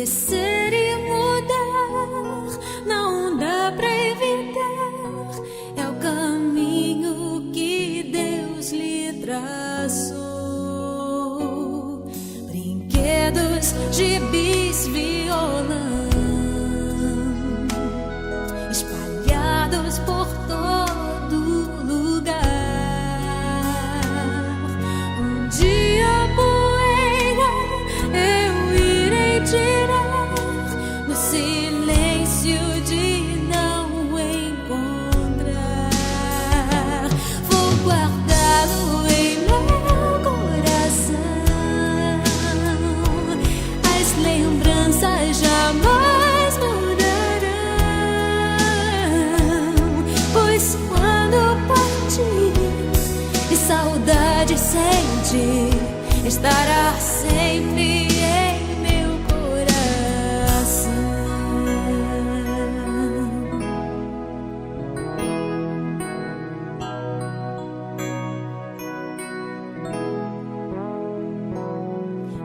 Crescer e mudar não dá pra evitar, é o caminho que Deus lhe traçou. Brinquedos, gibis, violão espalhados por todo lugar. Um dia a poeira eu irei tirar no silêncio de não encontrar. Vou guardá-lo em meu coração. As lembranças jamais mudarão, pois quando partir e saudade sentir, estará sempre em meu coração.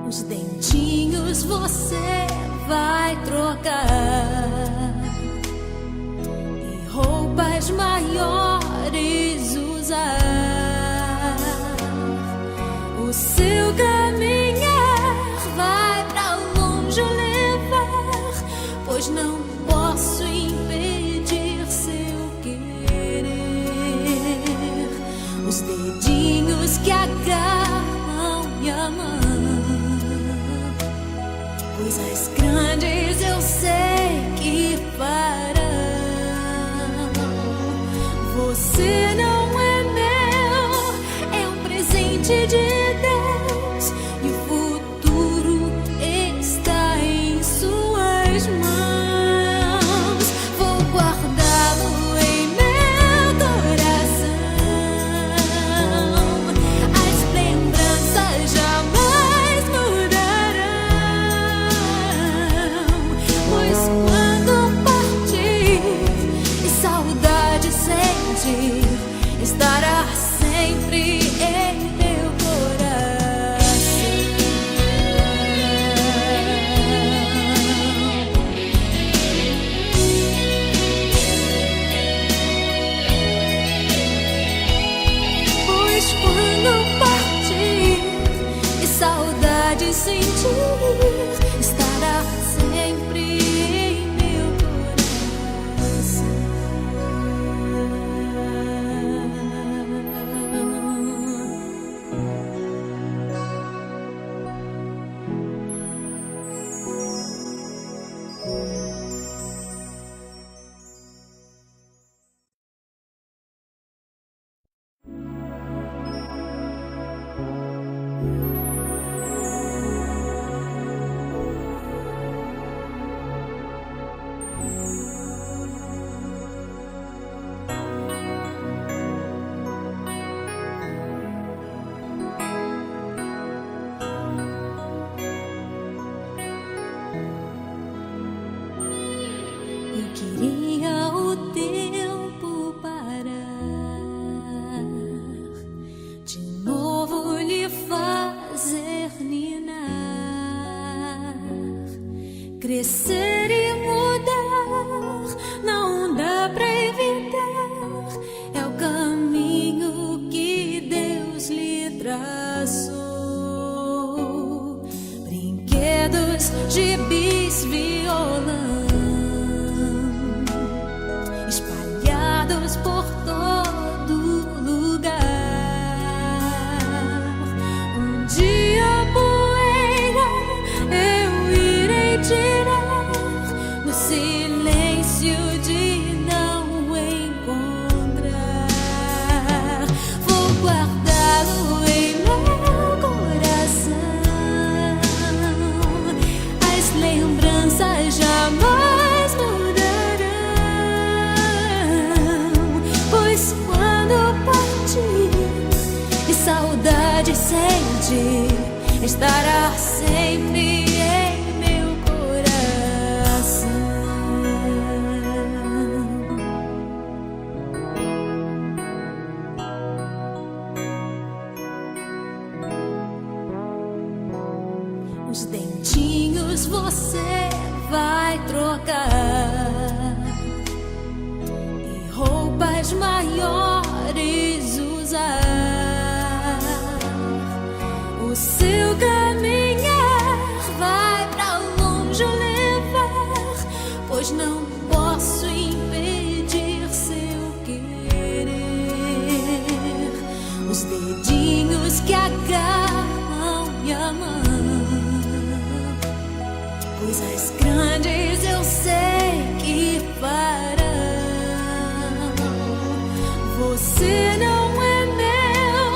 Os dentinhos você vai trocar e roupas maiores usar. O seu caminhar vai pra longe levar, pois não posso impedir seu querer. Os dedinhos que agarram minha mão, coisas grandes eu sei que farão. Você não é meu, é um presente de Deus, e o futuro está em suas mãos. Vou guardá-lo em meu coração. As lembranças jamais mudarão, pois quando partir e saudade sentir, estará sempre em meu coração. Pois quando partir e saudade sentir, estará sempre em meu coração. Eu queria o tempo parar, de novo lhe fazer ninar. Crescer e mudar não dá pra evitar, é o caminho que Deus lhe traçou. Brinquedos, gibis, violão espalhados por todo lugar. Um dia a poeira eu irei tirar no silêncio de não encontrar. Vou guardá-lo em meu coração. As lembranças jamais mudarão, pois quando partir e saudade sentir, estará sempre em meu coração. Os dentinhos você vai trocar e roupas maiores usar. O seu caminhar vai pra longe levar, pois não posso impedir seu querer. Os dedinhos que agarram minha mão, coisas grandes eu sei que farão. Você não é meu,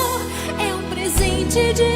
é um presente de